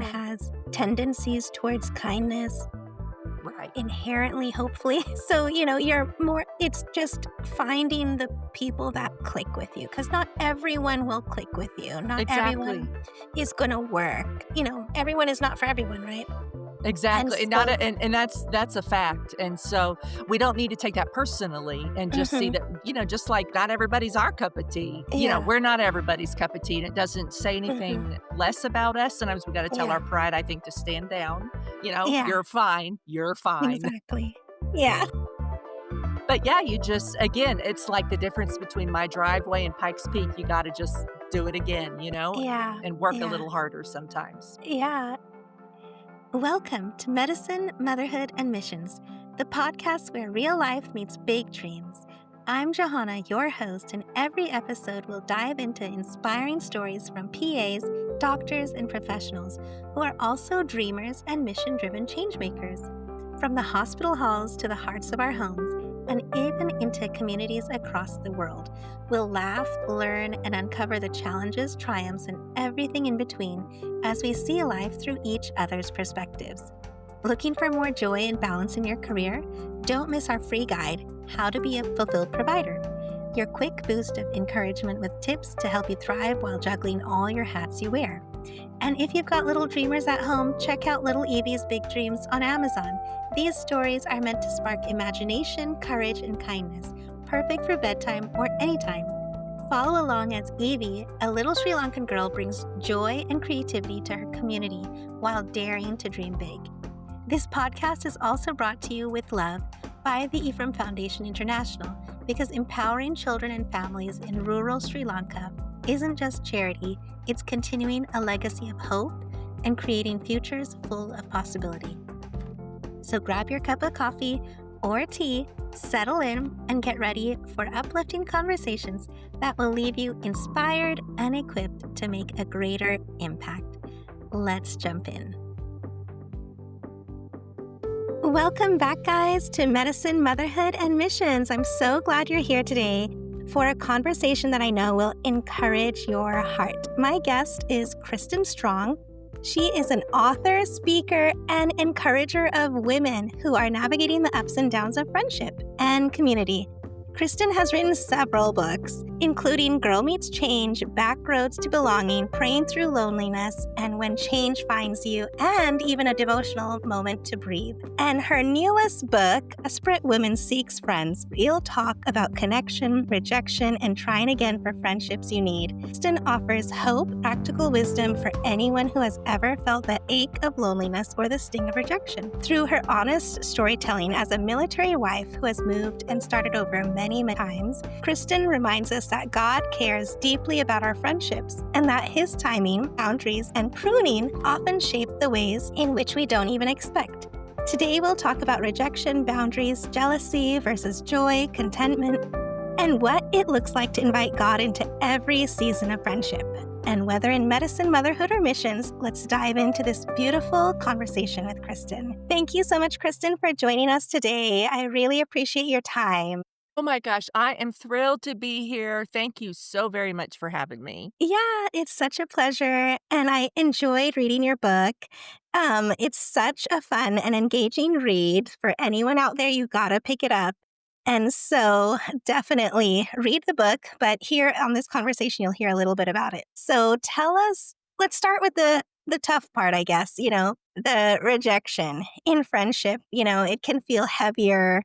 everyone has tendencies towards kindness Right. inherently, hopefully. So, it's just finding the people that click with you because not everyone will click with you. Not Exactly. everyone is going to work. Everyone is not for everyone, right? And Exactly. And not so, a, and that's a fact. And so we don't need to take that personally and just see mhm, that, just like not everybody's our cup of tea. yeah, We're not everybody's cup of tea. And it doesn't say mhm, anything less about us. Sometimes we got to tell yeah, our pride, I think, to stand down. yeah, You're fine. You're fine. exactly. Yeah, But yeah, you just, again, it's like the difference between my driveway and Pikes Peak. You got to just do it again, yeah, and work a yeah, little harder sometimes. yeah. Welcome to Medicine, Motherhood, and Missions, the podcast where real life meets big dreams. I'm Johanna, your host, and every episode will dive into inspiring stories from PAs, doctors, and professionals who are also dreamers and mission driven changemakers. From the hospital halls to the hearts of our homes, and even into communities across the world, we'll laugh, learn, and uncover the challenges, triumphs, and everything in between as we see life through each other's perspectives. Looking for more joy and balance in your career? Don't miss our free guide, How to Be a Fulfilled Provider. Your quick boost of encouragement with tips to help you thrive while juggling all your hats you wear. And if you've got little dreamers at home, check out Little Evie's Big Dreams on Amazon. These stories are meant to spark imagination, courage, and kindness, perfect for bedtime or anytime. Follow along as Evie, a little Sri Lankan girl, brings joy and creativity to her community while daring to dream big. This podcast is also brought to you with love by the Ephraim Foundation International because empowering children and families in rural Sri Lanka isn't just charity, it's continuing a legacy of hope and creating futures full of possibility. So grab your cup of coffee or tea, settle in, and get ready for uplifting conversations that will leave you inspired and equipped to make a greater impact. Let's jump in. Welcome back, guys, to Medicine, Motherhood, and Missions. I'm so glad you're here today for a conversation that I know will encourage your heart. My guest is Kristen Strong. She is an author, speaker, and encourager of women who are navigating the ups and downs of friendship and community. Kristen has written several books, including Girl Meets Change, Back Roads to Belonging, Praying Through Loneliness, and When Change Finds You, and even a devotional moment to breathe. And her newest book, Desperate Women Seeks Friends, real talk about connection, rejection, and trying again for friendships you need. Kristen offers hope, practical wisdom for anyone who has ever felt the ache of loneliness or the sting of rejection. Through her honest storytelling as a military wife who has moved and started over many times, Kristen reminds us that God cares deeply about our friendships and that His timing, boundaries, and pruning often shape the ways in which we don't even expect. Today, we'll talk about rejection, boundaries, jealousy versus joy, contentment, and what it looks like to invite God into every season of friendship. And whether in medicine, motherhood, or missions, let's dive into this beautiful conversation with Kristen. Thank you so much, Kristen, for joining us today. I really appreciate your time. Oh my gosh, I am thrilled to be here. Thank you so very much for having me. Yeah, it's such a pleasure, and I enjoyed reading your book. It's such a fun and engaging read. For anyone out there, you gotta pick it up. And so definitely read the book, but here on this conversation, you'll hear a little bit about it. So tell us, let's start with the tough part, I guess, the rejection in friendship. It can feel heavier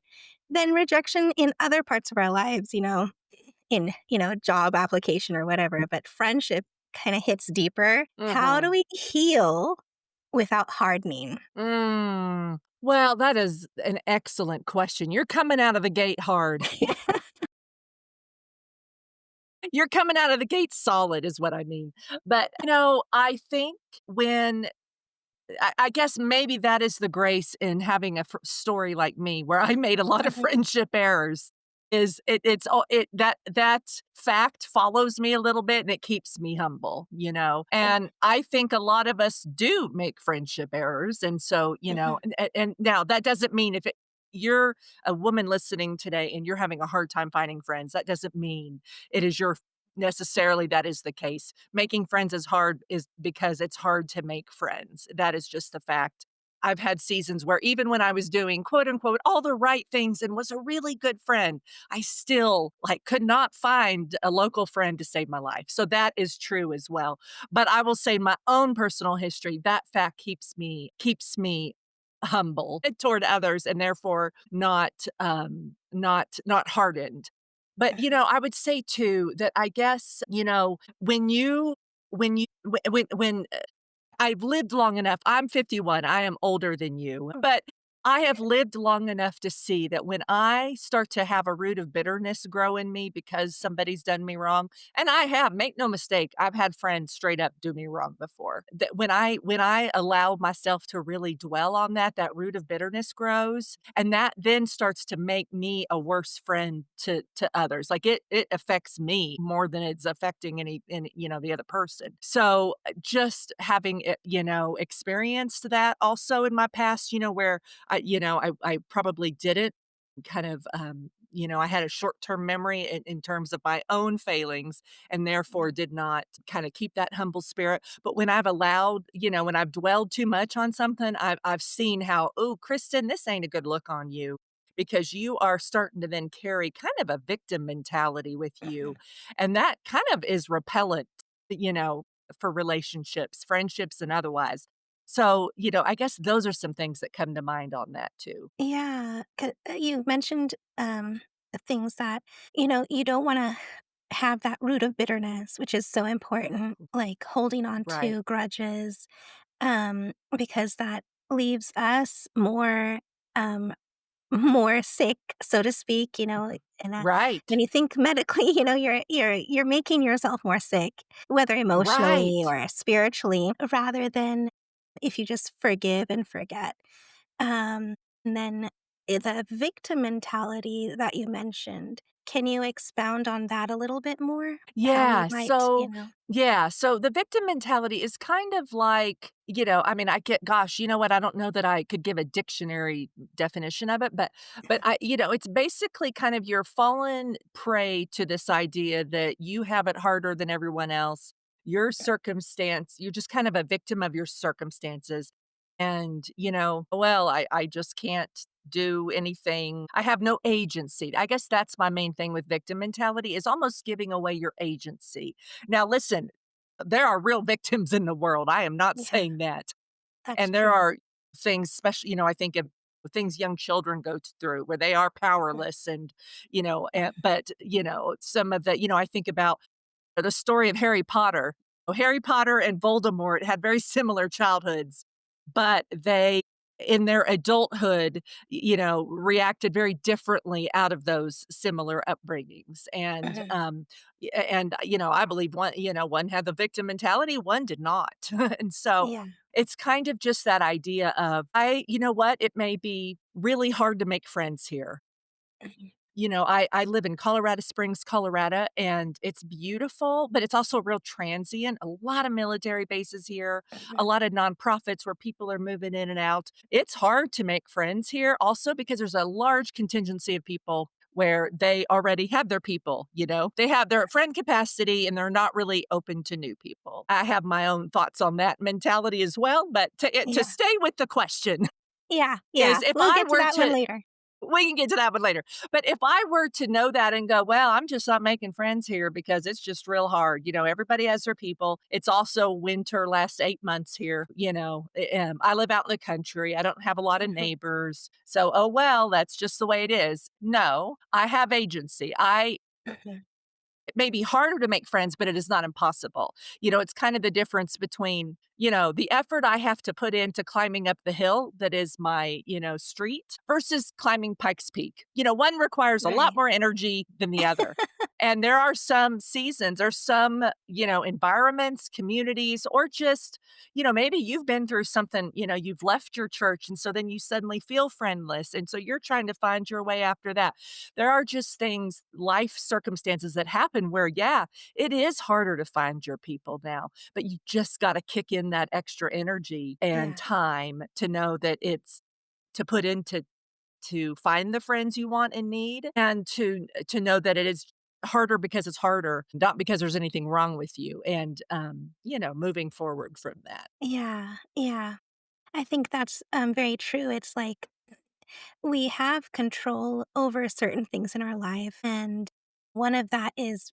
than rejection in other parts of our lives, in, job application or whatever, but friendship kind of hits deeper. How do Mhm. we heal without hardening? Well, that is an excellent question. You're coming out of the gate hard. You're coming out of the gate solid is what I mean. But, I think when I guess maybe that is the grace in having a story like me where I made a lot of Mhm, friendship errors is it's all that fact follows me a little bit and it keeps me humble. And I think a lot of us do make friendship errors. And so, mhm, and now that doesn't mean if you're a woman listening today and you're having a hard time finding friends, that doesn't mean it is your necessarily that is the case. Making friends is hard is because it's hard to make friends. That is just the fact. I've had seasons where even when I was doing quote unquote all the right things and was a really good friend, I still like could not find a local friend to save my life. So that is true as well. But I will say my own personal history, that fact keeps me humble toward others and therefore not hardened. But, I would say too that I guess, when I've lived long enough. I'm 51. I am older than you, but I have lived long enough to see that when I start to have a root of bitterness grow in me because somebody's done me wrong, and I have, make no mistake, I've had friends straight up do me wrong before. That when I allow myself to really dwell on that, that root of bitterness grows, and that then starts to make me a worse friend to others. Like it affects me more than it's affecting the other person. So just having experienced that also in my past, where I probably didn't kind of, I had a short-term memory in terms of my own failings and therefore did not kind of keep that humble spirit. But when I've allowed, when I've dwelled too much on something, I've seen how, oh, Kristen, this ain't a good look on you because you are starting to then carry kind of a victim mentality with you. Mhm. And that kind of is repellent, you know, for relationships, friendships, and otherwise. So, I guess those are some things that come to mind on that too. Yeah, you mentioned, things that, you don't wanna have that root of bitterness, which is so important, like holding on Right. to grudges, because that leaves us um, more sick, so to speak, like, Right. when you think medically, you're making yourself more sick, whether emotionally Right. or spiritually, rather than if you just forgive and forget. And then the victim mentality that you mentioned, can you expound on that a little bit more? How you Yeah. might, So the victim mentality is kind of like, I mean, I get, gosh, you know what? I don't know that I could give a dictionary definition of it, but it's basically kind of you're fallen prey to this idea that you have it harder than everyone else. Your circumstance, you're just kind of a victim of your circumstances. And, well, I just can't do anything. I have no agency. I guess that's my main thing with victim mentality is almost giving away your agency. Now, listen, there are real victims in the world. I am not yeah, saying that. that's And there true. are things, especially, I think of things young children go through where they are Mhm, powerless and, mhm, but, some of the, I think about the story of Harry Potter. Harry Potter and Voldemort had very similar childhoods, but they, in their adulthood, reacted very differently out of those similar upbringings. And, mhm. I believe one had the victim mentality, one did not. And so Yeah. it's kind of just that idea of, you know what, it may be really hard to make friends here. Mhm, I live in Colorado Springs, Colorado, and it's beautiful, but it's also real transient. A lot of military bases here, a mhm. lot of nonprofits where people are moving in and out. It's hard to make friends here also because there's a large contingency of people where they already have their people, they have their friend capacity and they're not really open to new people. I have my own thoughts on that mentality as well, but to Yeah. stay with the question Yeah, is yeah. We'll get to that one later. we can get to that one later. But if I were to know that and go, well, I'm just not making friends here because it's just real hard. Everybody has their people. It's also winter, last 8 months here. I live out in the country. I don't have a lot of Mhm, neighbors. So, oh, well, that's just the way it is. No, I have agency. mhm. It may be harder to make friends, but it is not impossible. It's kind of the difference between, the effort I have to put into climbing up the hill that is my, street versus climbing Pikes Peak. One requires a lot Right. more energy than the other. And there are some seasons or some, environments, communities, or just, maybe you've been through something, you've left your church. And so then you suddenly feel friendless. And so you're trying to find your way after that. There are just things, life circumstances that happen where, yeah, it is harder to find your people now, but you just got to kick in that extra energy and Yeah. time to know that it's to put into to find the friends you want and need and to know that it is harder because it's harder, not because there's anything wrong with you. And, moving forward from that. Yeah, yeah. I think that's, very true. It's like we have control over certain things in our life, and one of that is,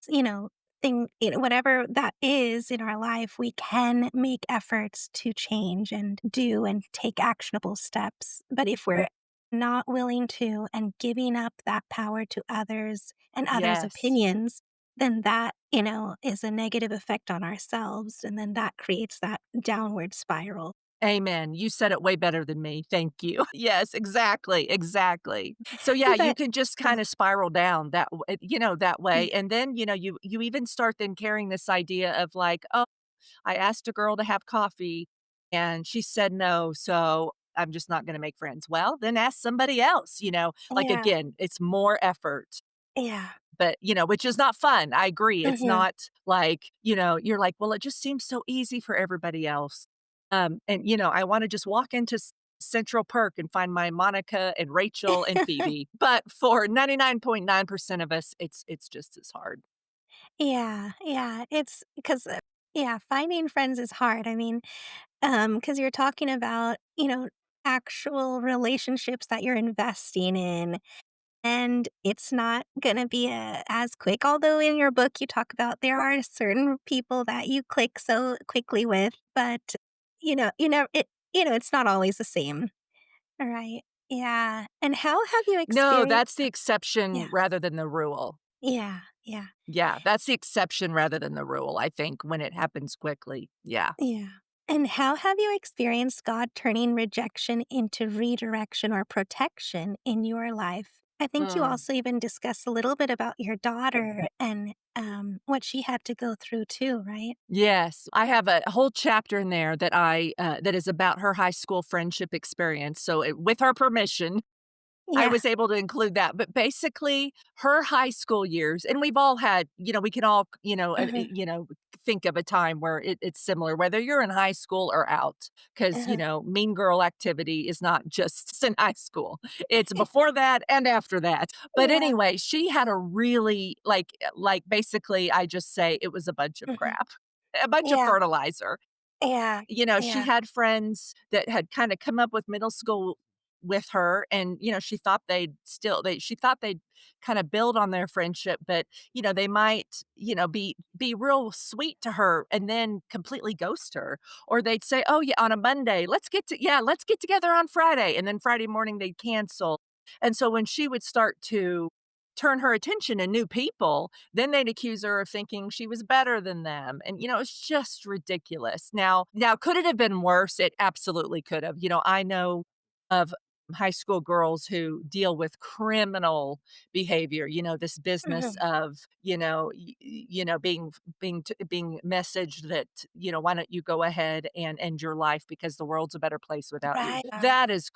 whatever that is in our life, we can make efforts to change and do and take actionable steps. But if we're not willing to and giving up that power to others and others' Yes. opinions, then that, is a negative effect on ourselves. And then that creates that downward spiral. Amen. You said it way better than me. Thank you. Yes, exactly, exactly. So, yeah, you But can just kinda spiral down that way, and then, you even start then carrying this idea of like, "Oh, I asked a girl to have coffee, and she said no, so I'm just not gonna make friends." Well, then ask somebody else, like, yeah, again, it's more effort. yeah. But, which is not fun, I agree, it's Mhm. not like, you're like, "Well, it just seems so easy for everybody else." And, I wanna just walk into Central Perk and find my Monica and Rachel and Phoebe, but for 99.9% of us, it's just as hard. Yeah, yeah, it's because, yeah, finding friends is hard. I mean, because you're talking about, actual relationships that you're investing in, and it's not gonna be, as quick, although in your book you talk about there are certain people that you click so quickly with, but, it's not always the same. Right. Yeah, and how have you No, experienced? that's the Yeah, exception rather than the rule. yeah, yeah. Yeah, that's the exception rather than the rule, I think, when it happens quickly. Yeah. Yeah. And how have you experienced God turning rejection into redirection or protection in your life? I think you Mm. also even discussed a little bit about your daughter and what she had to go through too, right? Yes, I have a whole chapter in there that is about her high school friendship experience, so, with her permission, I Yeah. was able to include that, but basically, her high school years and we've all had we can all, Hmm. think of a time where it's similar, whether you're in high school or out, because Uh-huh. mean girl activity is not just in high school. It's before that and after that. But Yeah. anyway, she had a really basically, I just say it was a bunch of Hmm. crap, a bunch of Yeah. fertilizer. Yeah. She Yeah. had friends that had kinda come up with middle school with her, and, she thought they'd kinda build on their friendship, but, they might, be real sweet to her and then completely ghost her, or they'd say, "Oh, yeah, on a Monday, let's get together on Friday," and then Friday morning, they'd cancel, and so when she would start to turn her attention to new people, then they'd accuse her of thinking she was better than them, and, it's just ridiculous. Now could it have been worse? It absolutely could have. I know of high school girls who deal with criminal behavior, this business Hmm. of, being messaged that, "Why don't you go ahead and end your life because the world's a better place without you?" Right. That is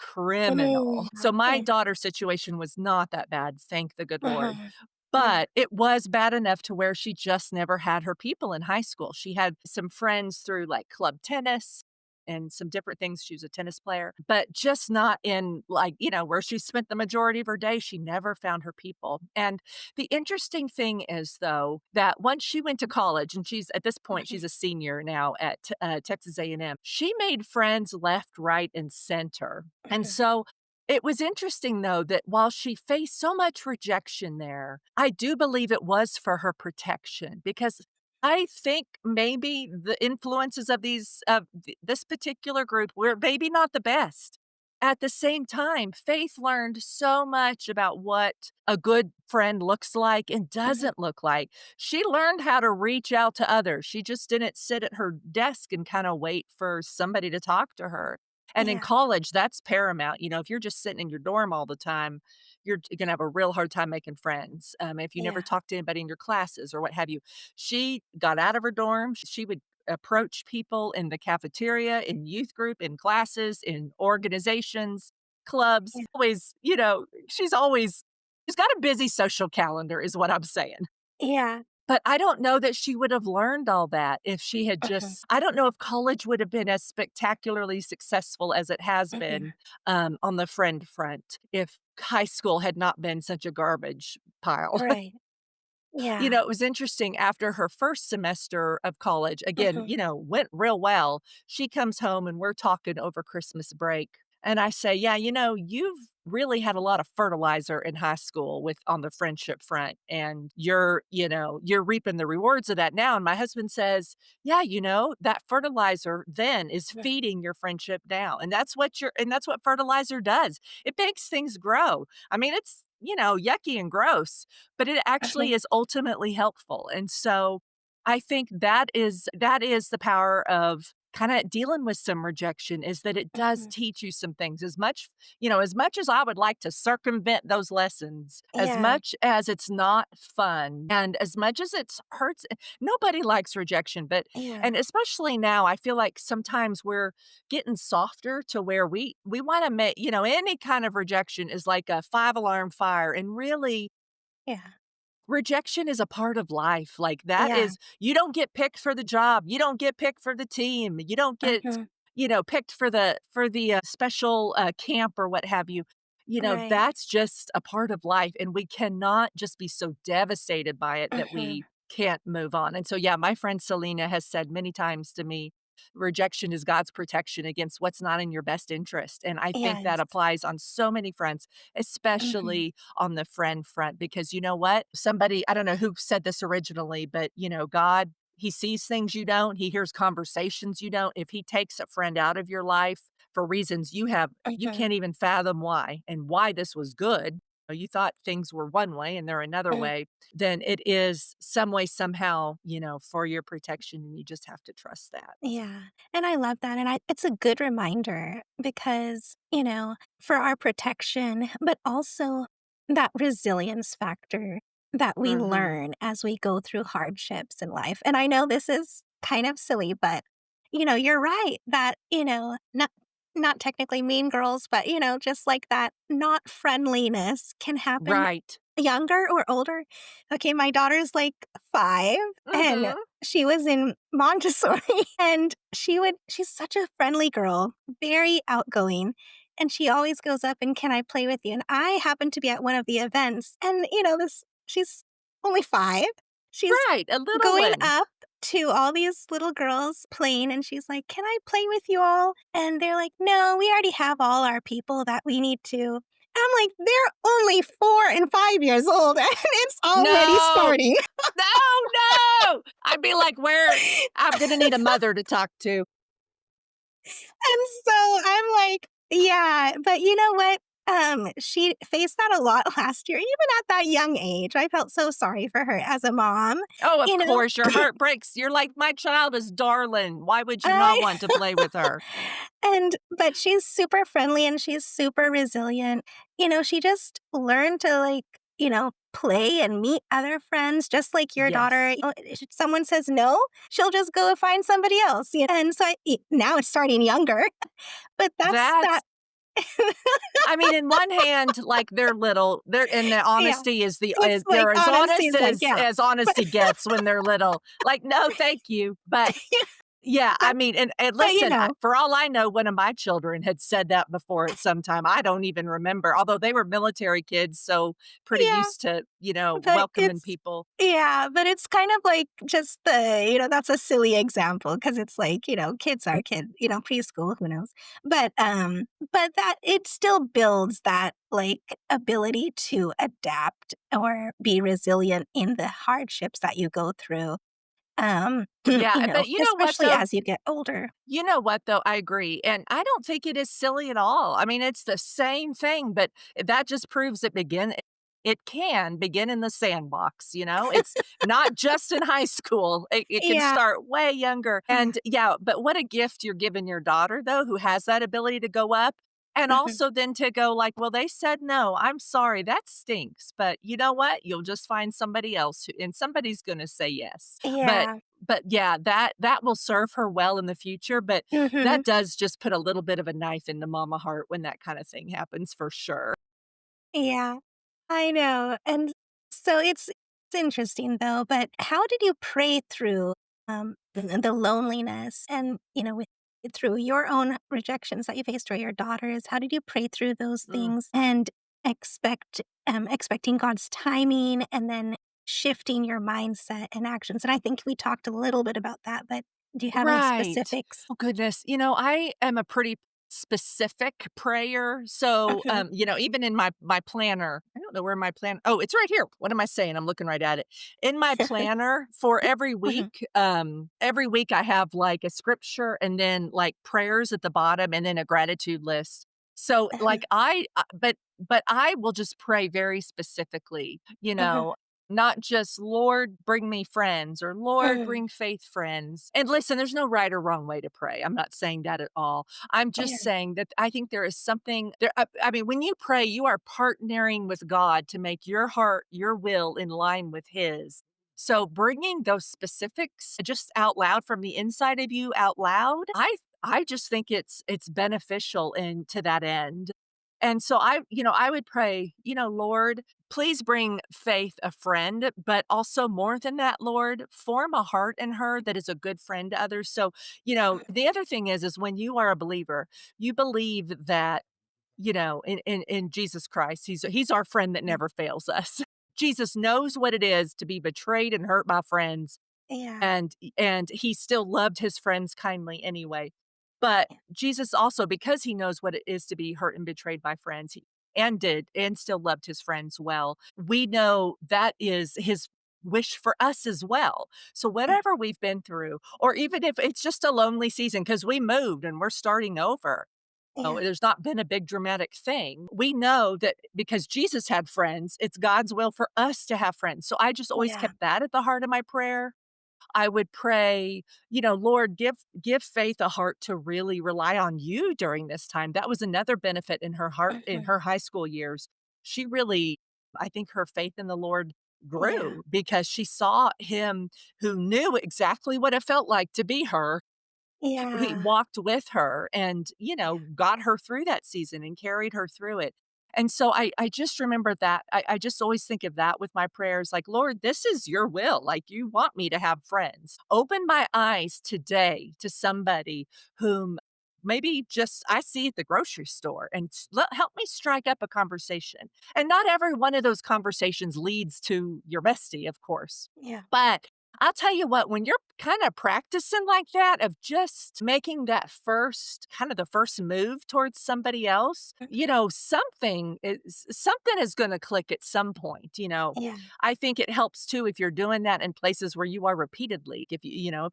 Mm. criminal. So my daughter's situation was not that bad, thank the good Lord. Mhm. Yeah. But it was bad enough to where she just never had her people in high school. She had some friends through, like, club tennis and some different things. She was a tennis player, but just not in, like, where she spent the majority of her day. She never found her people. And the interesting thing is, though, that once she went to college, and she's at this point, Mhm. she's a senior now at, Texas A&M, she made friends left, right, and center. And Mhm. so it was interesting, though, that while she faced so much rejection there, I do believe it was for her protection because I think maybe the influences of this particular group were maybe not the best. At the same time, Faith learned so much about what a good friend looks like and Mhm. doesn't look like. She learned how to reach out to others. She just didn't sit at her desk and kind of wait for somebody to talk to her. And in Yeah. college, that's paramount. If you're just sitting in your dorm all the time, you're gonna have a real hard time making friends, if you never Yeah. talk to anybody in your classes or what have you. She got out of her dorm. She would approach people in the cafeteria, in youth group, in classes, in organizations, clubs. Yeah. She's got a busy social calendar is what I'm saying. Yeah. But I don't know that she would have learned all that if she had Mhm. just I don't know if college would have been as spectacularly successful as it has Mhm. been, on the friend front if high school had not been such a garbage pile. Right. Yeah. It was interesting after her first semester of college, again, Mhm. went real well. She comes home and we're talking over Christmas break. And I say, "Yeah, you've really had a lot of fertilizer in high school with on the friendship front, and you're reaping the rewards of that now." And my husband says, "Yeah, that fertilizer then is Mhm. feeding your friendship now. And that's what fertilizer does. It makes things grow. I mean, it's, yucky and gross, but it actually Mhm. is ultimately helpful." And so I think that is the power of kinda dealing with some rejection, is that it does Mhm. teach you some things. As much as I would like to circumvent those lessons, as Yeah. much as it's not fun, and as much as it hurts, nobody likes rejection, but Yeah. and especially now, I feel like sometimes we're getting softer to where we wanna make any kind of rejection is like a 5 alarm fire, and really Yeah. rejection is a part of life. Like, that Yeah. is, you don't get picked for the job, you don't get picked for the team, you don't get, Mhm. picked for the special, camp or what have you. Right. That's just a part of life, and we cannot just be so devastated by it that Mhm. we can't move on. And so, yeah, my friend Selena has said many times to me, rejection is God's protection against what's not in your best interest, and I think that Yes. applies on so many fronts, Mhm. especially on the friend front, because you know what? Somebody, I don't know who said this originally, but God, he sees things you don't, he hears conversations you don't. If he takes a friend out of your life for reasons you Mhm. can't even fathom why, and why this was good, or you thought things were one way and they're another Mhm. way, then it is some way, somehow, for your protection, and you just have to trust that. Yeah, and I love that, and it's a good reminder because, for our protection, but also that resilience factor that we Mhm. learn as we go through hardships in life, and I know this is kind of silly, but, you're right that, not technically mean girls, but, just like that not friendliness can happen Right. younger or older. Okay, my daughter's, like, 5, and Mhm. she was in Montessori, and she's such a friendly girl, very outgoing, and she always goes up and, "Can I play with you?" And I happened to be at one of the events, and, this she's only 5. She's Right, a little going one. up to all these little girls playing, and she's like, "Can I play with you all?" And they're like, "No, we already have all our people that we need to." I'm like, "They're only 4 and 5 years old, and it's already No! starting." No, no! I'd be like, "Where I'm gonna need a mother to talk to." And so I'm like, "Yeah," but you know what? She faced that a lot last year, even at that young age. I felt so sorry for her as a mom, Oh, of you know? course, your heart breaks. You're like, "My child is darling. Why would you not I want to play with her?" but she's super friendly and she's super resilient. She just learned to, like, play and meet other friends just like your daughter. Yes. If someone says no, she'll just go find somebody else, and so now it's starting younger, but that's That's that. I mean, in one hand, like, they're little, they're and the Yeah. honesty is It's like, they're as honesty honest is like, as yeah. But honesty gets when they're little. Like, "No, thank you." But yeah, I but mean, and but, listen, for all I know, one of my children had said that before at some time. I don't even remember, although they were military kids, so pretty yeah, used to, but welcoming people. but it's kind of like just that's a silly example because it's like, kids are kids, preschool, who knows? But that it still builds that, like, ability to adapt or be resilient in the hardships that you go through, Yeah, but you know what, especially though? as you get older. You know what, though? I agree, and I don't think it is silly at all. I mean, it's the same thing, but that just proves it can begin in the sandbox, you know? It's not just in high school. It can Yeah. start way younger, Yeah. and yeah, but what a gift you're giving your daughter, though, who has that ability to go up, and Mhm. also then to go like, "Well, they said no. I'm sorry, that stinks, but you know what? You'll just find somebody else who and somebody's gonna say yes." But Yeah. but yeah, that will serve her well in the future, but Mhm. that does just put a little bit of a knife into mama heart when that kinda thing happens for sure. Yeah. I know, and so it's interesting though, but how did you pray through, the loneliness and, through your own rejections that you faced or your daughter's? How did you pray through those Mm. things and expecting God's timing and then shifting your mindset and actions. And I think we talked a little bit about that, but do you have any Right. specifics? Oh, goodness. I am a pretty specific prayer. So, Mhm. even in my planner, I don't know where my plan oh, it's right here. What am I saying? I'm looking right at it. In my planner for Mhm. every week I have like a scripture and then like prayers at the bottom and then a gratitude list. So, Mhm. like but I will just pray very specifically, Mhm. not just, "Lord, bring me friends," or "Lord, Mm. bring faith friends." And listen, there's no right or wrong way to pray. I'm not saying that at all. I'm Yeah. just saying that I think there is something there I mean, when you pray, you are partnering with God to make your heart, your will in line with His. So bringing those specifics just out loud from the inside of you out loud, I just think it's beneficial and to that end. And so I would pray, Lord, please bring Faith a friend, but also more than that, Lord, form a heart in her that is a good friend to others. So, the other thing is when you are a believer, you believe that, in Jesus Christ, he's our friend that Mhm. never fails us. Jesus knows what it is to be betrayed and hurt by friends Yeah. and he still loved his friends kindly anyway. But Jesus also, because he knows what it is to be hurt and betrayed by friends, and still loved his friends well, we know that is his wish for us as well. So Mm. whatever we've been through, or even if it's just a lonely season because we moved and we're starting over, Yeah. there's not been a big dramatic thing. We know that because Jesus had friends, it's God's will for us to have friends. So I just always Yeah. kept that at the heart of my prayer. I would pray, Lord, give Faith a heart to really rely on you during this time. That was another benefit in Mhm. her high school years. She really, I think her faith in the Lord Yeah. grew because she saw him who knew exactly what it felt like to be her. He Yeah. walked with her and, got her through that season and carried her through it. And so I just remember that. I just always think of that with my prayers like, Lord, this is your will. Like, you want me to have friends. Open my eyes today to somebody whom maybe just I see at the grocery store and help me strike up a conversation. And not every one of those conversations leads to your bestie, of course. Yeah. But I'll tell you what, when you're kind of practicing like that, of just making that the first move towards somebody else, Mm. something is going to click at some point. Yeah. I think it helps too if you're doing that in places where you are repeatedly. If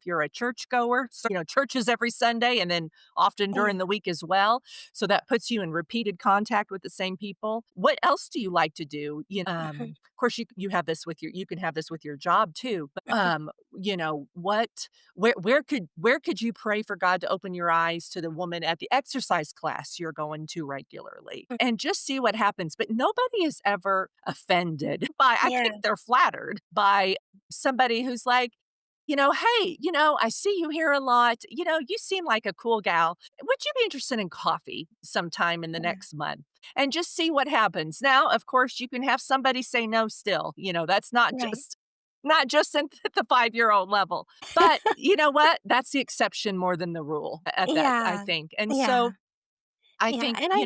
you're a churchgoer, so, churches every Sunday and then often during Yeah. the week as well. So that puts you in repeated contact with the same people. What else do you like to do? Mhm. Of course, you can have this with your job too. But Mhm. what where could you pray for God to open your eyes to the woman at the exercise class you're going to regularly Mm. and just see what happens? But nobody is ever offended by. I Yeah. think they're flattered by somebody who's like, hey, I see you here a lot. You seem like a cool gal. Would you be interested in coffee sometime in the Yeah. next month? And just see what happens. Now, of course, you can have somebody say no still. That's Right. not just at the 5-year-old level. But you know what? That's the exception more than the rule at that, I Yeah. think. And so Yeah. I Yeah. think, And I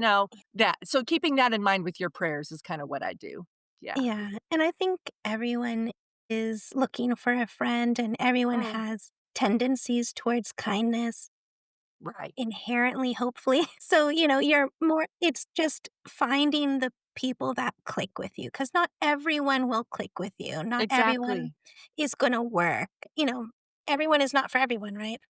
so keeping that in mind with your prayers is kind of what I do. Yeah. Yeah, and I think everyone is looking for a friend and everyone Mm, has tendencies towards kindness right. inherently, hopefully. So, you're more it's just finding the people that click with you because not everyone will click with you. Not everyone Exactly. is gonna work. Everyone is not for everyone, right?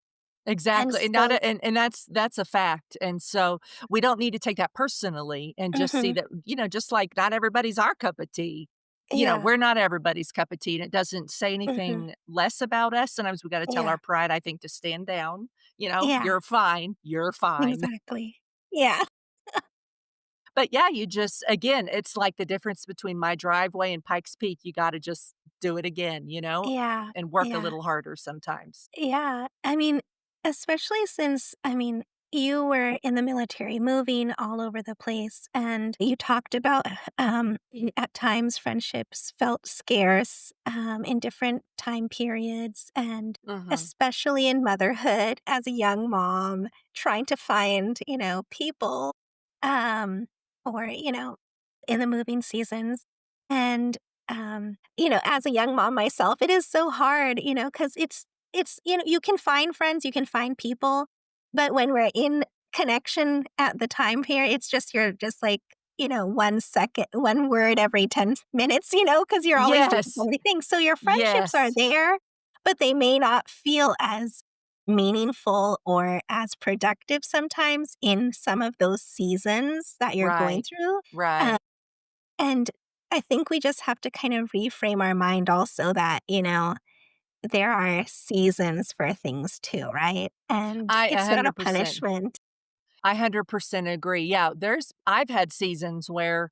And Exactly, and not so a and that's a fact, and so we don't need to take that personally and just see Mhm. that, just like not everybody's our cup of tea. Yeah. We're not everybody's cup of tea, and it doesn't say Mhm. anything less about us. Sometimes we gotta tell Yeah. our pride, I think, to stand down, Yeah. "You're fine, you're fine." Exactly. Yeah. But yeah, you just again, it's like the difference between my driveway and Pikes Peak, you gotta just do it again, Yeah. and work a Yeah. little harder sometimes. Yeah, especially since, you were in the military, moving all over the place, and you talked about, at times friendships felt scarce, in different time periods, and Mhm. especially in motherhood as a young mom, trying to find, people, um, or, in the moving seasons, and As a young mom myself, it is so hard, because you can find friends, you can find people, but when we're in connection at the time period, you're just like, 1 second, 1 word every 10 minutes, because you're always doing so Yes. many things. So your friendships are Yes. there, but they may not feel as meaningful or as productive sometimes in some of those seasons that you're going Right. through. Uh, Right. and I think we just have to kind of reframe our mind also that, there are seasons for things too, right? And I it's not a 100%. punishment. I 100% agree. Yeah, I've had seasons where,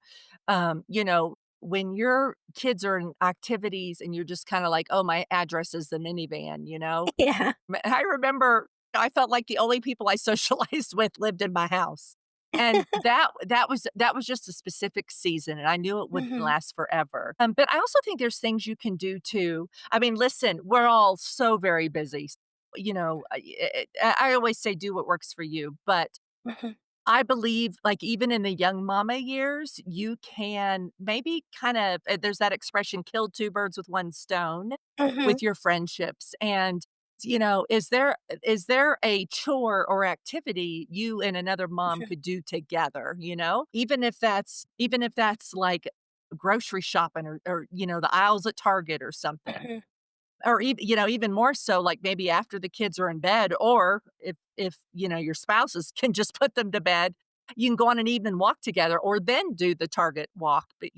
when your kids are in activities and you're just kinda like, "Oh, my address is the minivan," you know? Yeah. I remember I felt like the only people I socialized with lived in my house, and that was just a specific season, and I knew it wouldn't Mhm. last forever. But I also think there's things you can do too. I mean, listen, we're all so very busy. I always say do what works for you, but Mhm. I believe, like, even in the young mama years, you can maybe kind of there's that expression, "Kill 2 birds with 1 stone," Mhm. with your friendships, and, is there a chore or activity you and another mom Mhm. could do together, you know? Even if that's, like, grocery shopping or the aisles at Target or something. Mhm. Or even more so, like, maybe after the kids are in bed, or if your spouses can just put them to bed, you can go on an evening walk together or then do the Target walk, but,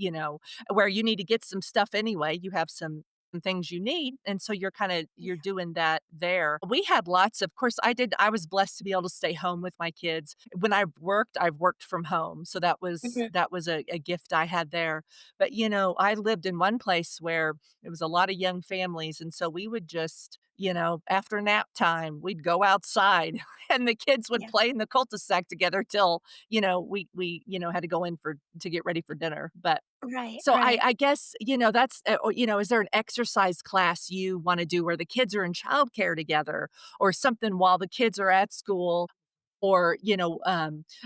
where you need to get some stuff anyway, you have some things you need, and so you're Yeah. doing that there. We had lots of course, I was blessed to be able to stay home with my kids. When I've worked from home, so that was Mhm. that was a gift I had there. But, I lived in one place where it was a lot of young families, and so we would just, after nap time, we'd go outside and the kids would Yeah. play in the cul-de-sac together till, we had to go in to get ready for dinner. But Right, so I right. I guess, that's is there an exercise class you wanna do where the kids are in childcare together or something while the kids are at school? Or,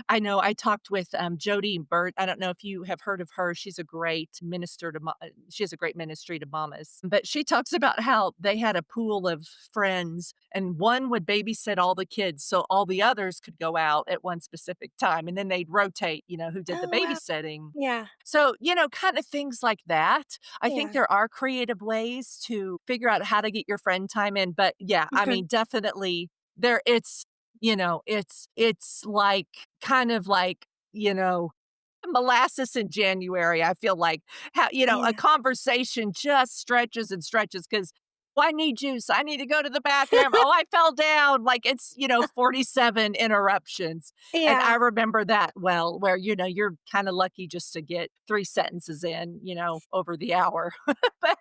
I know I talked with, Jody Burt. I don't know if you have heard of her. She has a great ministry to mamas. But she talks about how they had a pool of friends, and one would babysit all the kids, so all the others could go out at one specific time, and then they'd rotate, who did the Oh, wow. babysitting. Yeah. So, kind of things like that. I think Yeah. there are creative ways to figure out how to get your friend time in, but yeah, I Mhm. mean, definitely there it's like kind of like, molasses in January, I feel like. A Yeah. conversation just stretches and stretches because, "Oh, I need juice. I need to go to the bathroom. Oh, I fell down." Like, it's, 47 interruptions, and I Yeah. remember that well, where, you're kinda lucky just to get 3 sentences in, over the hour. But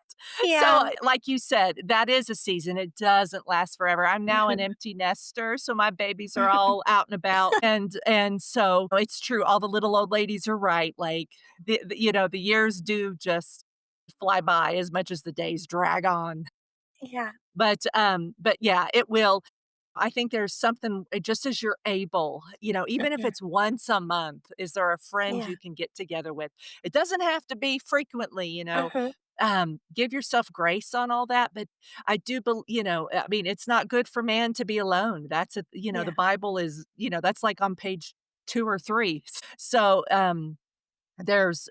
so, Yeah. like you said, that is a season. It doesn't last forever. I'm now an Mhm. empty nester, so my babies are all out and about, and so it's true, all the little old ladies are right, like, the years do just fly by as much as the days drag on. Yeah. But yeah, it will. I think there's something just as you're able, even if Mhm. it's once a month, is there a friend Yeah. you can get together with? It doesn't have to be frequently, Mhm. give yourself grace on all that, but I do I mean, it's not good for man to be alone. The Yeah. Bible is, that's like on page 2 or 3. So, there's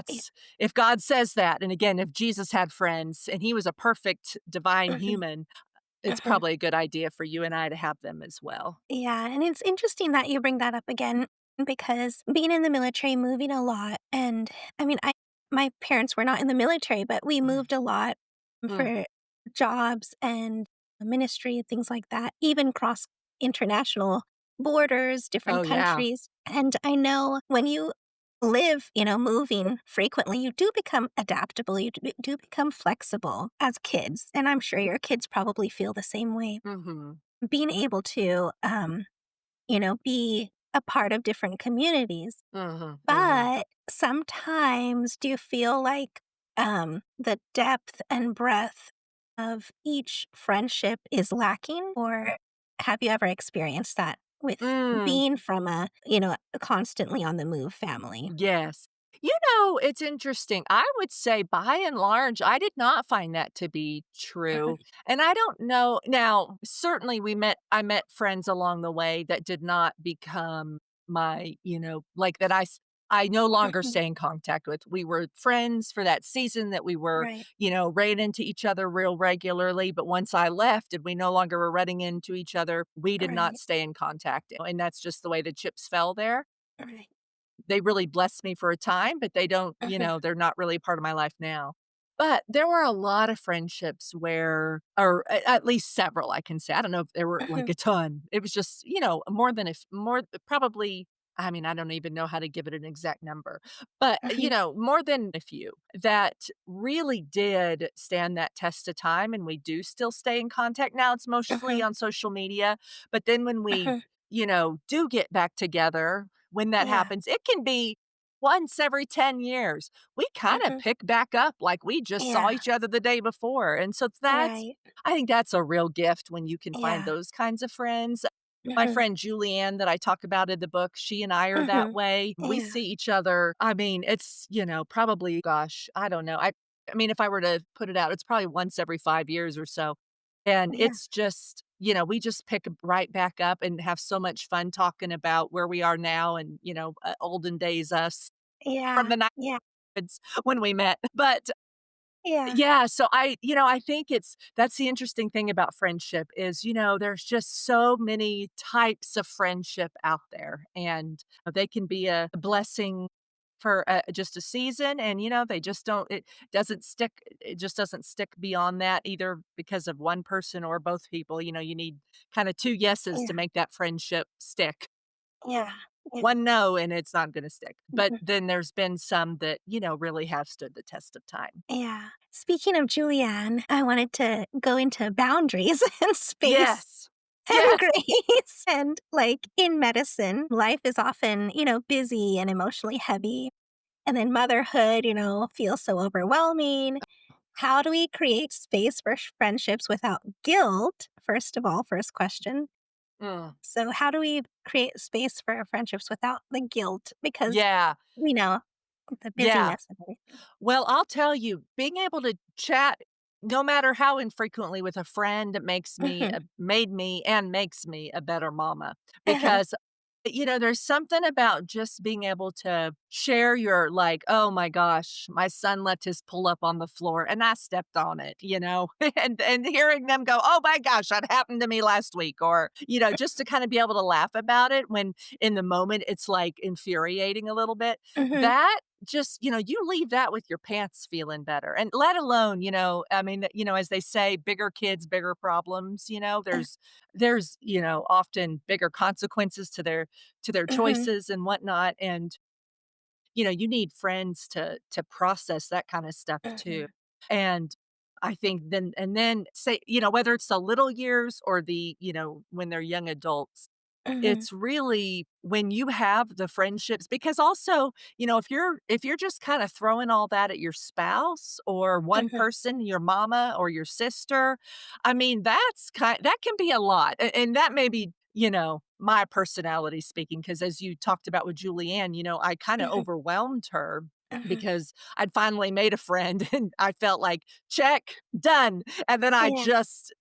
Yeah. that's if God says that, and again, if Jesus had friends and he was a perfect divine Mhm. human, it's Mhm. probably a good idea for you and I to have them as well. Yeah, and it's interesting that you bring that up again because being in the military, moving a lot, and I mean, my parents were not in the military, but we Mm, moved a lot mm. for jobs and ministry, things like that, even cross international borders, Oh, different yeah. countries. And I know when you live, moving frequently, you do become adaptable, you do become flexible as kids. And I'm sure your kids probably feel the same way Mhm. being able to, be a part of different communities. Mhm, mhm. But sometimes do you feel like the depth and breadth of each friendship is lacking? Or have you ever experienced that with Mm, being from a constantly on the move family? yes. It's interesting. I would say by and large, I did not find that to be true. Mhm. And I don't know now, certainly I met friends along the way that did not become my, like that I no longer Mhm. stay in contact with. We were friends for that season that we were, Right. ran into each other real regularly. But once I left and we no longer were running into each other, we did not Right. stay in contact. And that's just the way the chips fell there. Right. They really blessed me for a time, but they don't, Mhm. they're not really part of my life now. But there were a lot of friendships where or at least several, I can say. I don't know if there were like Mhm. a ton. It was just, more than if more probably I mean, I don't even know how to give it an exact number, but, Mhm. more than a few that really did stand that test of time, and we do still stay in contact. Now it's mostly Mhm. on social media, but then when we, Mhm. do get back together, when that Yeah. happens, it can be once every 10 years. We kinda Mhm. pick back up like we just saw Yeah. each other the day before, and so that's Right. I think that's a real gift when you can find Yeah. those kinds of friends. My Mhm. friend Julianne that I talk about in the book, she and I are that Mhm. way. We Yeah. see each other, I mean, it's, probably, gosh, I don't know. I mean, if I were to put it out, it's probably once every 5 years or so. And Yeah. it's just, we just pick right back up and have so much fun talking about where we are now and, olden days us from Yeah. the Yeah. 90s when we met. But Yeah. yeah, so I think that's the interesting thing about friendship is, there's just so many types of friendship out there, and they can be a blessing for just a season, and they just don't. Doesn't stick. It just doesn't stick beyond that either because of one person or both people. You need kind of two yeses to Yeah. make that friendship stick. Yeah. Yeah. One no, and it's not going to stick. But Mhm. then there's been some that really have stood the test of time. Yeah. Speaking of Julianne, I wanted to go into boundaries and space Yes. and Yes. grace. And like in medicine, life is often, busy and emotionally heavy. And then motherhood, feels so overwhelming. How do we create space for friendships without guilt? First of all, first question. Mm. So, how do we create space for friendships without the guilt? Because Yeah. we know the Yeah. busyness of everything. Well, I'll tell you, being able to chat no matter how infrequently with a friend Mhm. made me and makes me a better mama Uh-huh. because there's something about just being able to share your like, "Oh my gosh, my son left his pull up on the floor and I stepped on it," and hearing them go, "Oh my gosh, that happened to me last week," or, just to kind of be able to laugh about it when in the moment it's like infuriating a little bit. Mhm. That just, you leave that with your pants feeling better. And let alone, I mean, as they say, bigger kids, bigger problems, Uh, there's, often bigger consequences to their mhm. choices and whatnot. And, you need friends to process that kind of stuff too. Mhm. And I think then say, whether it's the little years or when they're young adults, Mhm. it's really when you have the friendships because also, if you're just kinda throwing all that at your spouse or one Mhm. person, your mama or your sister, I mean, that can be a lot, and that may be, my personality speaking. Because as you talked about with Julianne, I kinda Mhm. overwhelmed her Mhm. because I'd finally made a friend, and I felt like, "Check, done." And then I Yeah. just,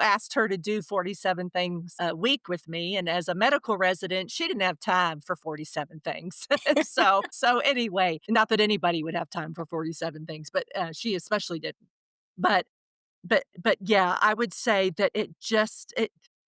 asked her to do 47 things a week with me, and as a medical resident, she didn't have time for 47 things. So anyway, not that anybody would have time for 47 things, but, she especially didn't. But but yeah, I would say that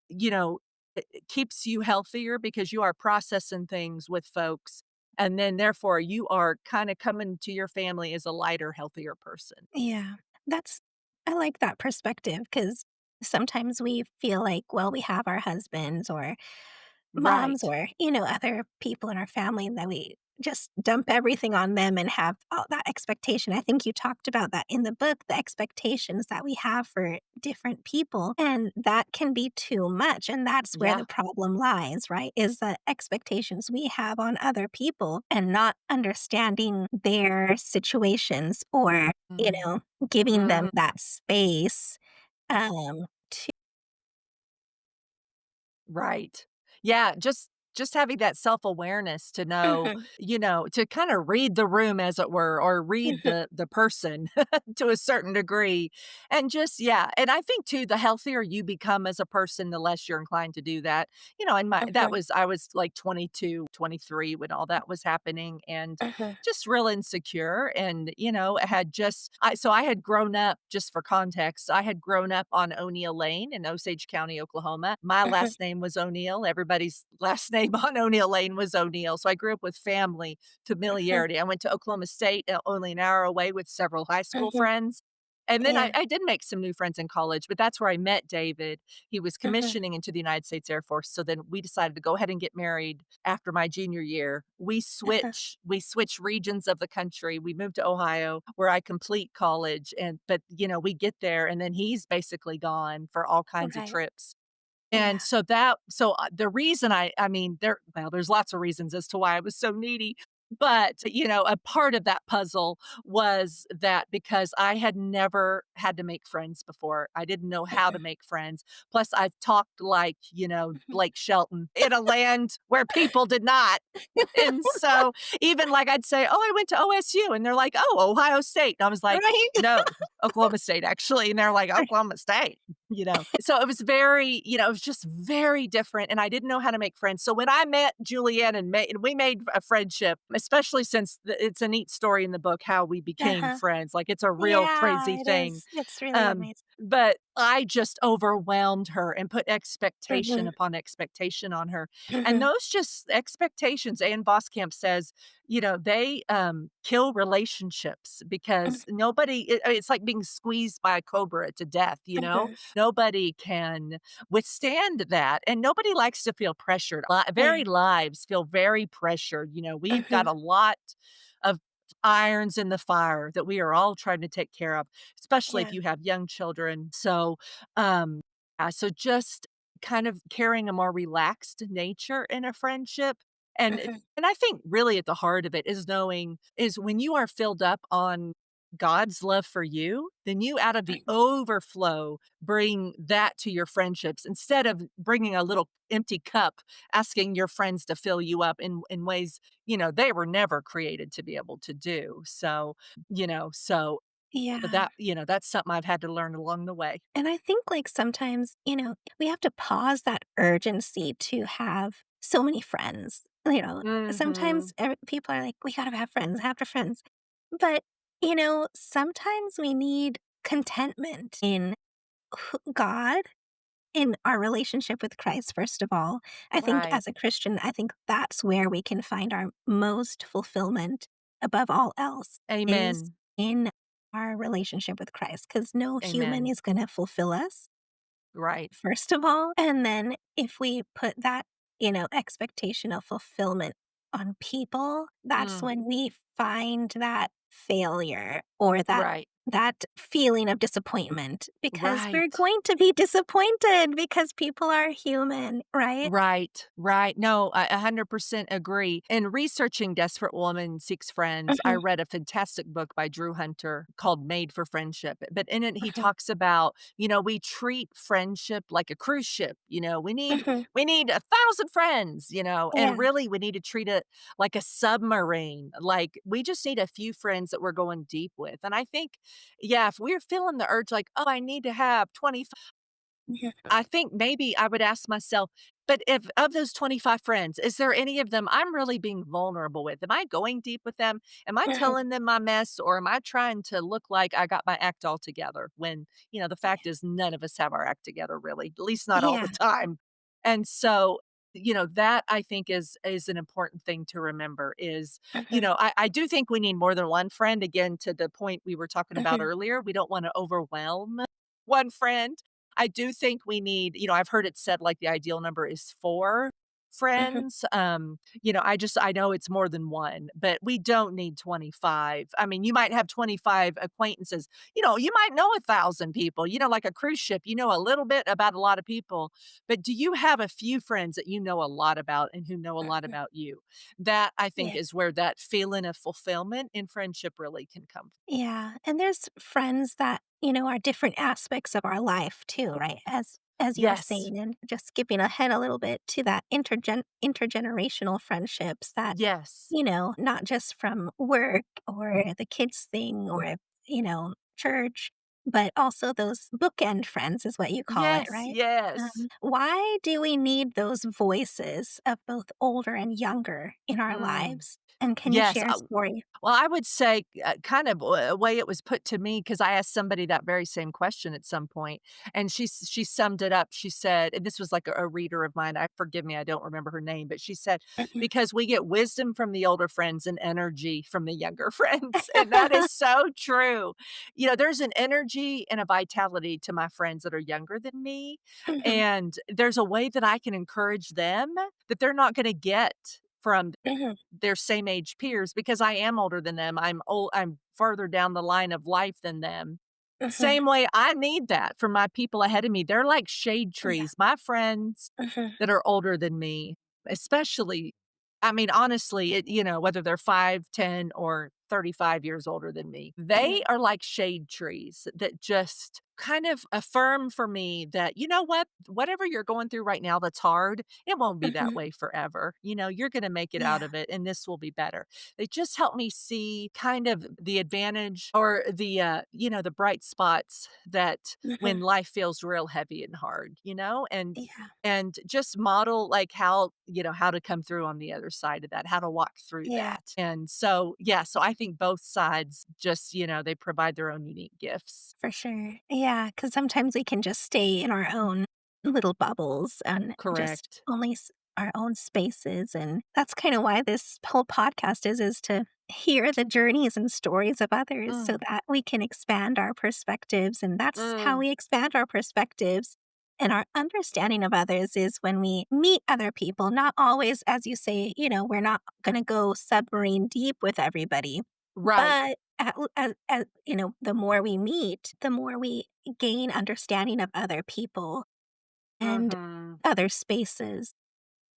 you know, it keeps you healthier because you are processing things with folks, and then therefore you are kinda coming to your family as a lighter, healthier person. Yeah. That's I like that perspective because sometimes we feel like, well, we have our husbands or moms Right. or, other people in our family that we just dump everything on them and have all that expectation. I think you talked about that in the book, the expectations that we have for different people. And that can be too much. And that's where Yeah. the problem lies, right? Is the expectations we have on other people and not understanding their situations or, Mhm. giving them Mhm. that space to Right. Yeah, just having that self-awareness to know, to kinda read the room, as it were, or read the person to a certain degree, and just yeah, and I think too, the healthier you become as a person, the less you're inclined to do that. And I was like 22, 23 when all that was happening, and just real insecure, and I had grown up, just for context, I had grown up on O'Neill Lane in Osage County, Oklahoma. My last name was O'Neill. Everybody's last name on O'Neill Lane was O'Neill. So I grew up with family familiarity. I went to Oklahoma State, only an hour away, with several high school friends. And then I Yeah. I did make some new friends in college, but that's where I met David. He was Mhm. commissioning into the United States Air Force, so then we decided to go ahead and get married after my junior year. We switch regions of the country. We moved to Ohio, where I complete college, we get there, and then he's basically gone for all kinds of Right. trips. And Yeah. the reason I mean, there's lots of reasons as to why I was so needy, but, a part of that puzzle was that because I had never had to make friends before, I didn't know how to make friends. Plus, I've talked like, Blake Shelton in a land where people did not. And so, even, like, I'd say, "Oh, I went to OSU," and they're like, "Oh, Ohio State." And I was like, Right? "No, Oklahoma State, actually." And they're like, Right. "Oklahoma State." So it was very, it was just very different, and I didn't know how to make friends. So when I met Julianne and we made a friendship, especially since it's a neat story in the book how we became Uh-huh. friends. Like, it's a real Yeah, crazy it thing. is. It's really Um, amazing. but I just overwhelmed her and put expectation Mhm. upon expectation on her. And Mhm. those just expectations, Ann Voskamp says, they kill relationships, Mhm. because it's like being squeezed by a cobra to death, Mhm. Nobody can withstand that, and nobody likes to feel pressured. Yeah. Very lives feel very pressured. We've got Mhm. a lot of irons in the fire that we are all trying to take care of, especially if Yeah. you have young children. So just kind of carrying a more relaxed nature in a friendship. And Mhm. and I think really at the heart of it is when you are filled up on God's love for you, then you, out of the Mhm. overflow, bring that to your friendships, instead of bringing a little empty cup, asking your friends to fill you up in ways, they were never created to be able to do. So Yeah. that's something I've had to learn along the way. And I think, like, sometimes, we have to pause that urgency to have so many friends. Mhm. Sometimes people are like, we gotta have friends. But, sometimes we need contentment in God, in our relationship with Christ, first of all. I think Right. as a Christian, I think that's where we can find our most fulfillment above all else is Amen. in our relationship with Christ, because no human Amen. is going to fulfill us, Right. first of all. And then if we put that, expectation of fulfillment on people, that's Mm. when we find that failure or Right. that feeling of disappointment, because we're Right. going to be disappointed because people are human, right? Right, right. No, I 100% agree. In researching Desperate Woman Seeks Friends, I Mhm, read a fantastic book by Drew Hunter called Made for Friendship. But in it, he mhm, talks about, we treat friendship like a cruise ship. We need mhm. we need 1,000 friends, and Yeah. really we need to treat it like a submarine. Like, we just need a few friends that we're going deep with. And I think, yeah, if we're feeling the urge, like, oh, I need to have 20, Mhm, I think maybe I would ask myself, but if of those 25 friends, is there any of them I'm really being vulnerable with? Am I going deep with them? Am I mhm. telling them my mess, or am I trying to look like I got my act all together when, the fact is none of us have our act together really, at least not all the Yeah. time. And so, that I think is an important thing to remember is, Mhm, I do think we need more than one friend. Again, to the point we were talking about mhm, earlier, we don't want to overwhelm one friend. I do think we need, I've heard it said like the ideal number is 4 mhm. friends. I know it's more than 1, but we don't need 25. I mean, you might have 25 acquaintances. You might know 1,000 people. Like a cruise ship, you know a little bit about a lot of people, but do you have a few friends that you know a lot about and who know a lot about you? That, I think, Yeah. is where that feeling of fulfillment in friendship really can come from. Yeah, and there's friends that our different aspects of our life too, right? As you were Yes. saying, and just skipping ahead a little bit to that intergenerational friendships that, Yes. not just from work or the kids thing or, church, but also those bookend friends is what you call it, Yes, right? yes. Why do we need those voices of both older and younger in our Mm. lives? And can you Yes, share a story? well, I would say, kind of a way it was put to me because I asked somebody that very same question at some point, and she summed it up. She said and this was like a reader of mine, forgive me, I don't remember her name, but she said, Mhm. "Because we get wisdom from the older friends and energy from the younger friends," and that is so true. There's an energy and a vitality to my friends that are younger than me, Mhm, and there's a way that I can encourage them that they're not gonna get from mhm, their same age peers because I am older than them. I'm further down the line of life than them. mhm. Same way I need that from my people ahead of me. They're like shade Yeah. trees. My friends Mhm, that are older than me, especially I mean, honestly, whether they're 5, 10, or 35 years older than me, they mhm, are like shade trees that just kind of affirm for me that, you know what? Whatever you're going through right now that's hard, it won't be that mhm. way forever. You're going to make it out Yeah. of it and this will be better. They just help me see kind of the advantage or the bright spots that when Mhm. life feels real heavy and hard, Yeah. and just model like how to come through on the other side of that, how to walk through Yeah, that. And so, yeah, so I think both sides just, they provide their own unique gifts. for sure. Yeah, because sometimes we can just stay in our own little bubbles and just Correct. only our own spaces, and that's kinda why this whole podcast is to hear the journeys and stories of others so Mm, that we can expand our perspectives, and that's how mm, we expand our perspectives and our understanding of others is when we meet other people, not always, as you say, we're not gonna go submarine deep with everybody, right. but the more we meet, the more we gain understanding of other people and Mhm. other spaces.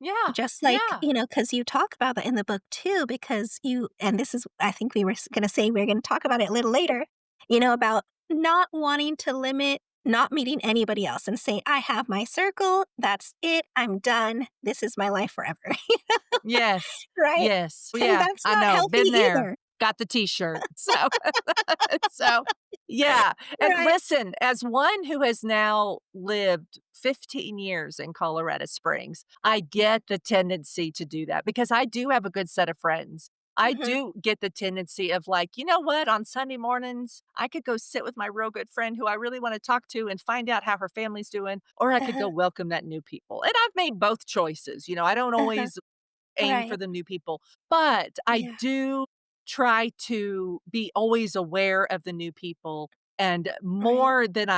Yeah. Just like, Yeah. because you talk about that in the book too, because and this is, I think we were going to say, we're going to talk about it a little later, about not wanting to limit, not meeting anybody else and saying, I have my circle. That's it. I'm done. This is my life forever. Yes. Right? Yes. And Yeah, that's I not know, healthy been there, either. got the T-shirt. So so, yeah, and Right. listen, as one who has now lived 15 years in Colorado Springs, I get the tendency to do that because I do have a good set of friends. I Hmm. do get the tendency of like, "You know what? On Sunday mornings, I could go sit with my real good friend who I really wanna talk to and find out how her family's doing, or I could go Uh-huh. welcome that new people." And I've made both choices, I don't Uh-huh. always aim for Right. the new people, but I Yeah. do try to be always aware of the new people and Right. more than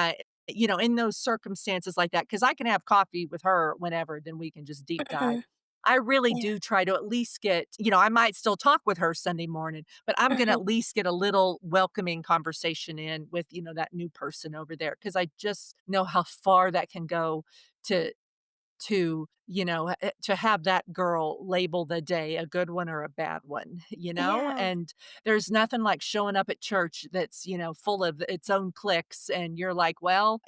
in those circumstances like that, because I can have coffee with her whenever, then we can just deep dive. Mhm. I really Yeah. do try to at least get, I might still talk with her Sunday morning, but I'm going to Mhm. at least get a little welcoming conversation in with, that new person over there. Cause I just know how far that can go to to have that girl label the day a good one or a bad one, Yeah. and there's nothing like showing up at church that's, full of its own cliques and you're like, well,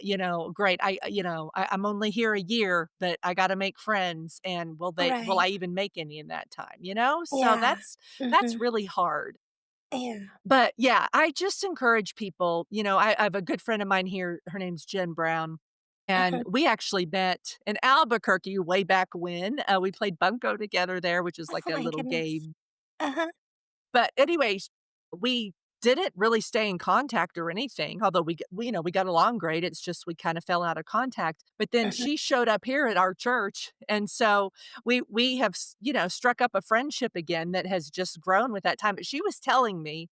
great. I'm only here a year, but I got to make friends. And will Right. I even make any in that time? So Yeah. that's Mhm. really hard. Yeah. But yeah, I just encourage people, I have a good friend of mine here. Her name's Jen Brown. And Mhm. we actually met in Albuquerque way back when. We played Bunko together there, which is like Oh a my little goodness. game. Uh-huh. But anyways, we didn't really stay in contact or anything, although we got along great. It's just we kind of fell out of contact. But then Mhm. she showed up here at our church, and so we have struck up a friendship again that has just grown with that time. But she was telling me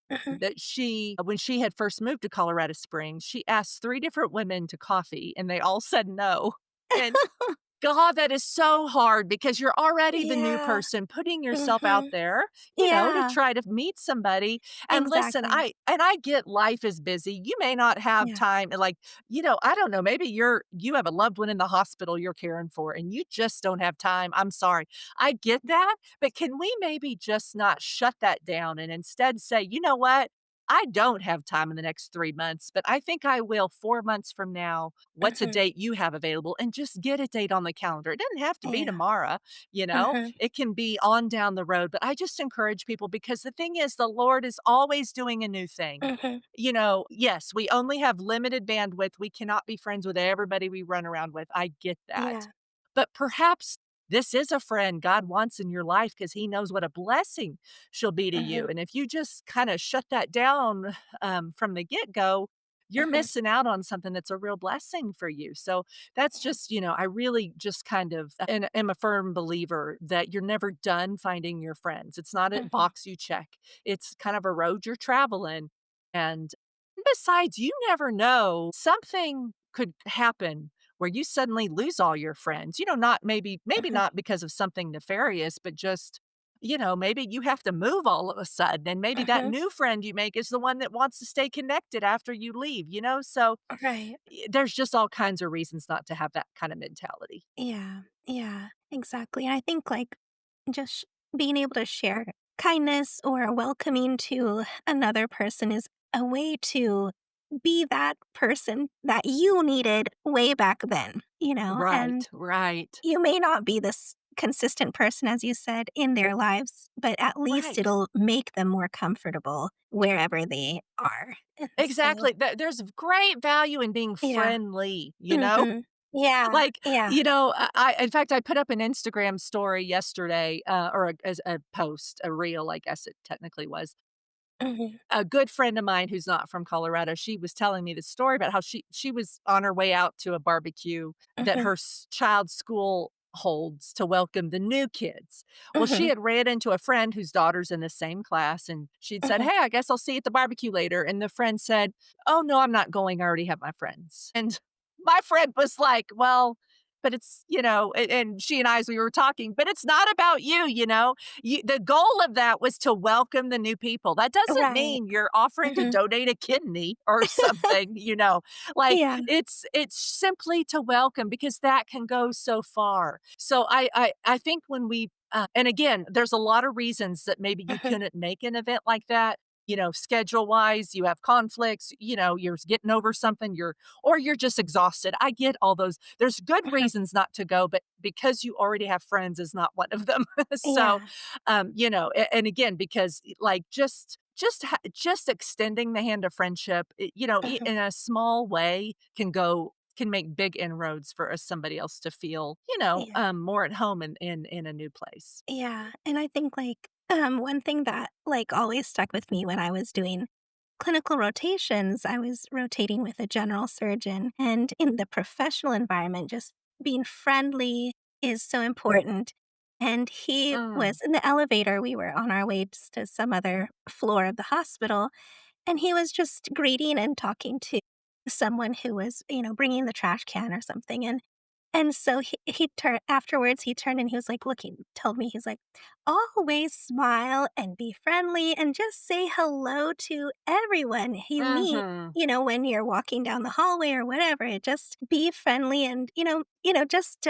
Mhm. that when she had first moved to Colorado Springs, she asked 3 different women to coffee, and they all said no. And God, that is so hard because you're already the new Yeah. person putting yourself out Mhm. there, to Yeah. try to meet somebody. And listen, Exactly. I get life is busy. You may not have Yeah. time, like, I don't know, maybe you have a loved one in the hospital you're caring for and you just don't have time. I'm sorry. I get that, but can we maybe just not shut that down and instead say, "You know what? I don't have time in the next 3 months, but I think I will 4 months from now. What's a Mhm. date you have available? And just get a date on the calendar. It doesn't have to be Yeah. tomorrow, you know? Mhm. It can be on down the road, but I just encourage people because the thing is the Lord is always doing a new thing. Mhm. Yes, we only have limited bandwidth. We cannot be friends with everybody we run around with. I get that. Yeah. But perhaps this is a friend God wants in your life because he knows what a blessing she'll be to you. Mhm. And if you just kind of shut that down from the get go, you're Mhm. missing out on something that's a real blessing for you. So that's just, I really just kind of and am a firm believer that you're never done finding your friends. It's not a Mhm. box you check, it's kind of a road you're traveling. And besides, you never know, something could happen where you suddenly lose all your friends. Maybe Mhm. not because of something nefarious, but just, maybe you have to move all of a sudden, and maybe that Mhm. new friend you make is the one that wants to stay connected after you leave? So, Right. there's just all kinds of reasons not to have that kind of mentality. Yeah. Yeah. Exactly. And I think like just being able to share kindness or welcoming to another person is a way to be that person that you needed way back then, and Right, right, you may not be this consistent person, as you said, in their lives, but at least right. it'll make them more comfortable wherever they are. And so, Exactly. There's great value in being yeah. friendly? Mhm. Yeah. Like, Yeah. I in fact, I put up an Instagram story yesterday, or as a post, a reel, I guess it technically was. Mhm. A good friend of mine who's not from Colorado, she was telling me the story about how she was on her way out to a barbecue that Mhm. her child's school holds to welcome the new kids. Well, she Mhm. had ran into a friend whose daughter's in the same class, and she'd said, Mhm. "Hey, I guess I'll see you at the barbecue later." And the friend said, "Oh, no, I'm not going. I already have my friends." And my friend was like, "Well, but it's, and she and I, as we were talking, but it's not about you. The goal of that was to welcome the new people. That doesn't Right. mean you're offering to Mhm. donate a kidney or something. Like, Yeah. it's simply to welcome because that can go so far. So I think when we and again, there's a lot of reasons that maybe you Mhm. couldn't make an event like that. Schedule wise, you have conflicts, you're getting over something, or you're just exhausted. I get all those. There's good Mhm. reasons not to go, but because you already have friends is not one of them. So, Yeah. and again, because like just extending the hand of friendship, Mhm. in a small way can make big inroads for somebody else to feel, Yeah. more at home in a new place. Yeah. And I think like one thing that like always stuck with me when I was doing clinical rotations, I was rotating with a general surgeon, and in the professional environment, just being friendly is so important. And he Mm, was in the elevator. We were on our way to some other floor of the hospital, and he was just greeting and talking to someone who was, bringing the trash can or something. And so he turned afterwards, he turned and he was like looking, told me, he's like, always smile and be friendly and just say hello to everyone you meet, mhm, when you're walking down the hallway or whatever. Just be friendly and, just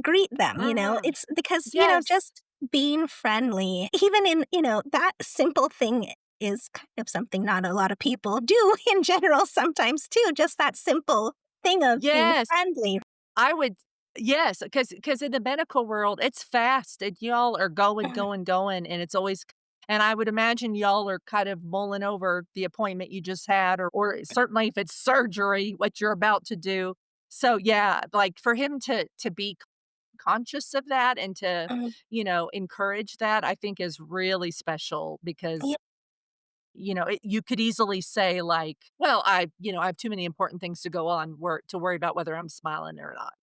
greet them, mhm. It's because, Yes. just being friendly, even in, that simple thing is kind of something not a lot of people do in general sometimes too. Just that simple thing of being Yes. friendly. I would yes, because in the medical world, it's fast, and y'all are going, Mhm. going, going, and it's always and I would imagine y'all are kind of mulling over the appointment you just had or certainly if it's surgery, what you're about to do. So, yeah, like, for him to be conscious of that and to, Mhm. encourage that, I think is really special Yeah, because you could easily say like, "Well, I have too many important things to go on to worry about whether I'm smiling or not?"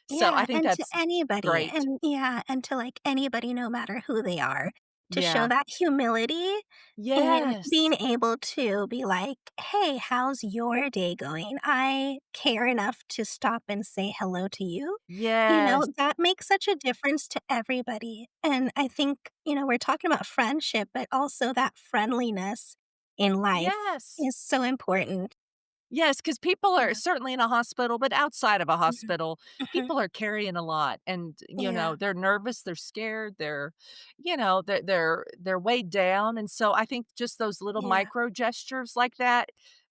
So I yeah, think and to that's anybody, great. and yeah, and to, like, anybody no matter who they are, to show Yeah. that humility in being Yes. able to be like, "Hey, how's your day going? I care enough to stop and say hello to you." Yes. That makes such a difference to everybody, and I think, we're talking about friendship, but also that friendliness in life Yes. is so important. Yes, because people are Yeah. certainly in a hospital, but outside of a Mhm. hospital, Mhm. people are carrying a lot and, Yeah. they're nervous, they're scared, they're weighed down, and so I think just those little Yeah. micro gestures like that,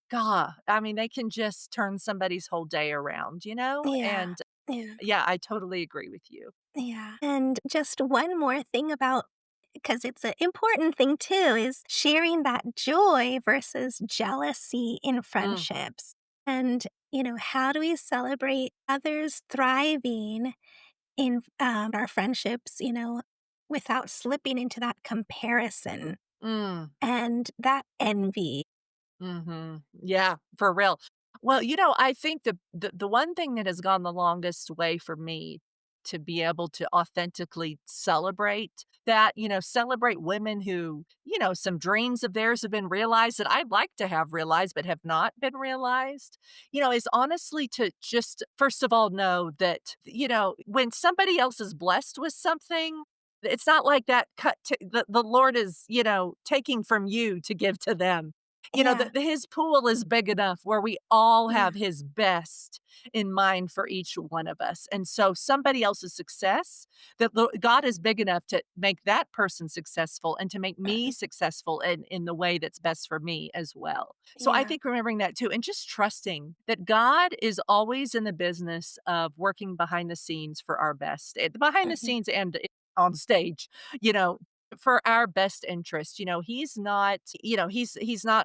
God, I mean, they can just turn somebody's whole day around, Yeah. and Yeah. yeah, I totally agree with you. Yeah. And just one more thing about, because it's an important thing too, is sharing that joy versus jealousy in Mm, friendships. And, how do we celebrate others thriving in our friendships, without slipping into that comparison mm. and that envy? Mhm. Yeah, for real. Well, I think the one thing that has gone the longest way for me to be able to authentically celebrate that, celebrate women who, some dreams of theirs have been realized that I'd like to have realized but have not been realized, is honestly to just first of all know that, when somebody else is blessed with something, it's not like that the Lord is, taking from you to give to them. Yeah. His pool is big enough where we all Yeah. have his best in mind for each one of us. And so somebody else's success, God is big enough to make that person successful and to make me Mhm. successful in the way that's best for me as well. So I Yeah. think remembering that too, and just trusting that God is always in the business of working behind the scenes for our best, behind the Mhm. scenes and on stage, you know, for our best interest. He's not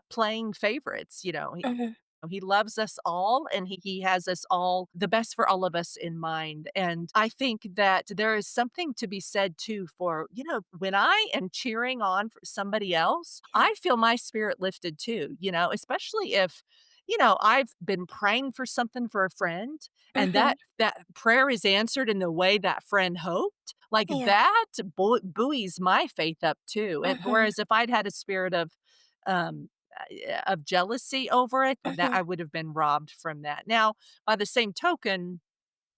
playing favorites. Mhm. He loves us all and he has us all the best for all of us in mind. And I think that there is something to be said too for, when I am cheering on for somebody else, Yeah. I feel my spirit lifted too, especially if I've been praying for something for a friend and Mhm. that prayer is answered in the way that friend hoped. Like Yeah. that buoys my faith up too. And Mhm. whereas if I'd had a spirit um of jealousy over it, that Mhm. I would have been robbed from that. Now, by the same token,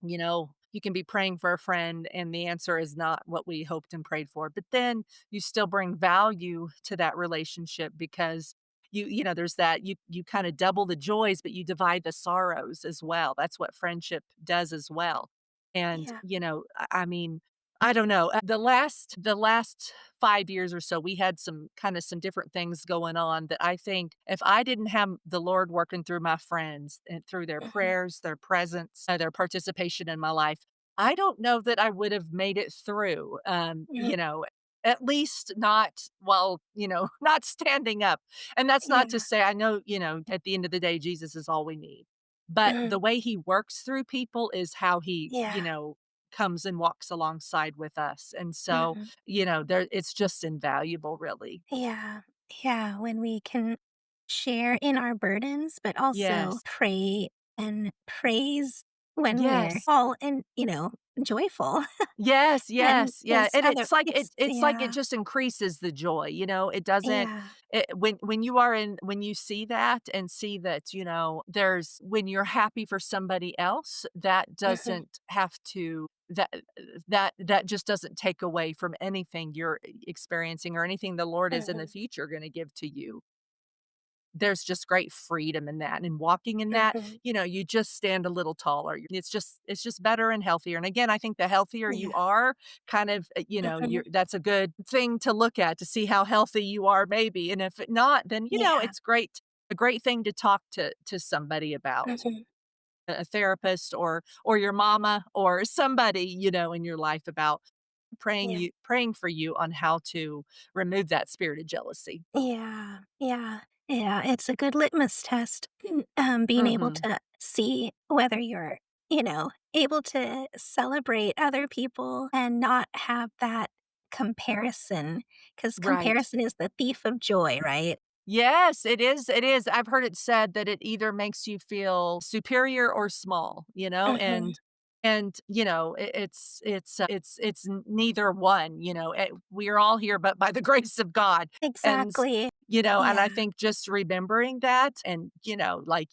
you can be praying for a friend and the answer is not what we hoped and prayed for, but then you still bring value to that relationship because there's that you kind of double the joys, but you divide the sorrows as well. That's what friendship does as well. And, Yeah. I mean, I don't know. The last 5 years or so, we had some different things going on that I think if I didn't have the Lord working through my friends and through their Mhm. prayers, their presence, their participation in my life, I don't know that I would have made it through. Mhm. At least not while, not standing up. And that's not to Yeah. say I know, at the end of the day, Jesus is all we need. But Mhm. the way he works through people is how he, Yeah. comes and walks alongside with us. And so, Mhm. it's just invaluable, really. Yeah. Yeah. When we can share in our burdens, but also Yes. pray and praise when we're Yes. all joyful. Yes, And yes, yeah, there's and other, it's like it yeah. just increases the joy, it doesn't Yeah. when you see that and see that, there's when you're happy for somebody else, that Mhm. doesn't have to that just doesn't take away from anything you're experiencing or anything the Lord is in the Mhm. future gonna give to you. There's just great freedom in that, and walking in that, Mhm. you just stand a little taller. It's just better and healthier, and again, I think the healthier you Yeah. are, kind of, Mhm. that's a good thing to look at to see how healthy you are maybe, and if not, then, Yeah. it's a great thing to talk to somebody about, Mhm. a therapist or your mama or somebody, in your life about Yeah. praying for you on how to remove that spirit of jealousy. Yeah. Yeah. Yeah. It's a good litmus test, being able Mhm. to see whether you're, able to celebrate other people and not have that comparison, because Right. comparison is the thief of joy, right? Yes, it is. I've heard it said that it either makes you feel superior or small, Mhm. and, it's neither one, we're all here but by the grace of God, and Exactly. and I Yeah. think just remembering that and, like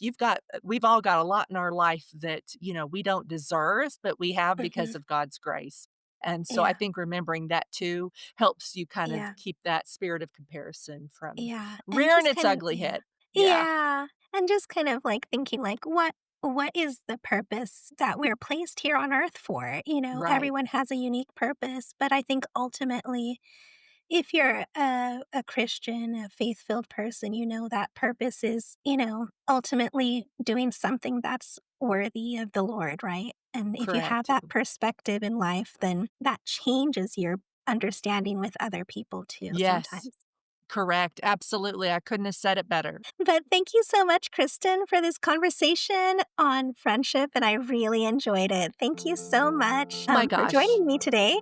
we've all got a lot in our life that, we don't deserve, but we have Mhm. because of God's grace. And so I Yeah. think remembering that too helps you kind of Yeah. keep that spirit of comparison from Yeah. And rearing just its kind of, ugly yeah. head. Yeah. Yeah, and just kind of, like, thinking, like, what is the purpose that we're placed here on earth for? Right. Everyone has a unique purpose, but I think ultimately, if you're a Christian, a faith-filled person, that purpose is, ultimately doing something that's worthy of the Lord, right? And if you have Correct. that perspective in life, then that changes your understanding with other people too Yes. sometimes. Correct. Absolutely. I couldn't have said it better. But thank you so much, Kristen, for this conversation on friendship, and I really enjoyed it. Thank you so much Oh my for gosh. joining me today.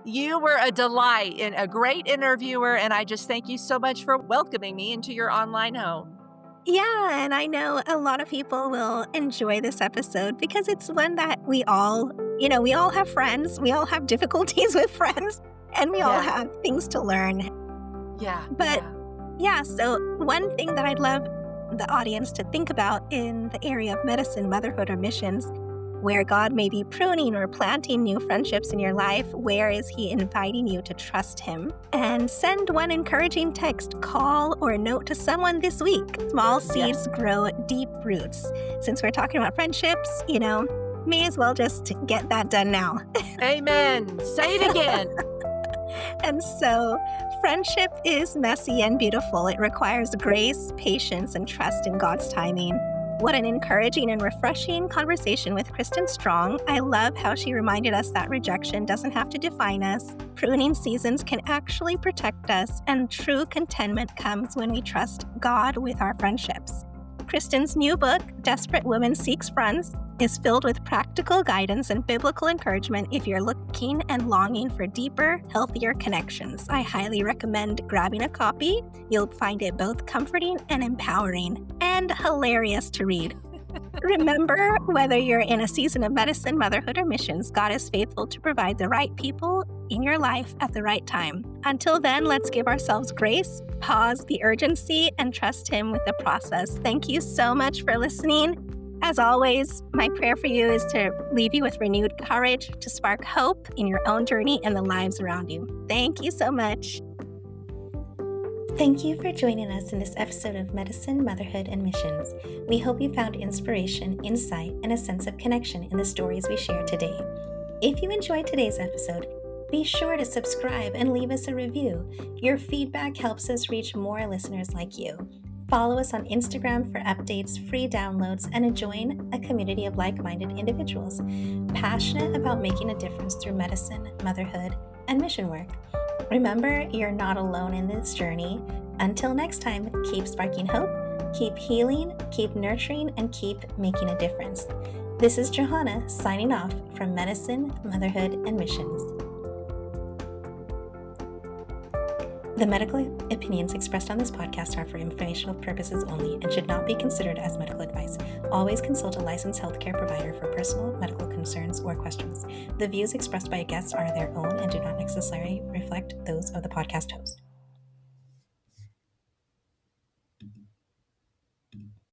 You were a delight and a great interviewer, and I just thank you so much for welcoming me into your online home. Yeah, and I know a lot of people will enjoy this episode because it's one that we all have friends, we all have difficulties with friends, and we all Yeah. have things to learn. Yeah. But Yeah. yeah, so one thing that I'd love the audience to think about in the area of medicine, motherhood, or missions, where God may be pruning or planting new friendships in your life, where is He inviting you to trust Him? And send one encouraging text, call, or note to someone this week. Small Yes. seeds grow deep roots. Since we're talking about friendships, may as well just get that done now. Amen. Say it again. And so, friendship is messy and beautiful. It requires grace, patience, and trust in God's timing. What an encouraging and refreshing conversation with Kristen Strong. I love how she reminded us that rejection doesn't have to define us. Pruning seasons can actually protect us, and true contentment comes when we trust God with our friendships. Kristen's new book, Desperate Woman Seeks Friends, is filled with practical guidance and biblical encouragement if you're looking and longing for deeper, healthier connections. I highly recommend grabbing a copy. You'll find it both comforting and empowering, and hilarious to read. Remember, whether you're in a season of medicine, motherhood, or missions, God is faithful to provide the right people in your life at the right time. Until then, let's give ourselves grace, pause the urgency, and trust Him with the process. Thank you so much for listening. As always, my prayer for you is to leave you with renewed courage, to spark hope in your own journey and the lives around you. Thank you so much. Thank you for joining us in this episode of Medicine, Motherhood, and Missions. We hope you found inspiration, insight, and a sense of connection in the stories we shared today. If you enjoyed today's episode, be sure to subscribe and leave us a review. Your feedback helps us reach more listeners like you. Follow us on Instagram for updates, free downloads, and join a community of like-minded individuals passionate about making a difference through medicine, motherhood, and mission work. Remember, you're not alone in this journey. Until next time, keep sparking hope, keep healing, keep nurturing, and keep making a difference. This is Johanna signing off from Medicine, Motherhood, and Missions. The medical opinions expressed on this podcast are for informational purposes only and should not be considered as medical advice. Always consult a licensed healthcare provider for personal medical concerns or questions. The views expressed by guests are their own and do not necessarily reflect those of the podcast host.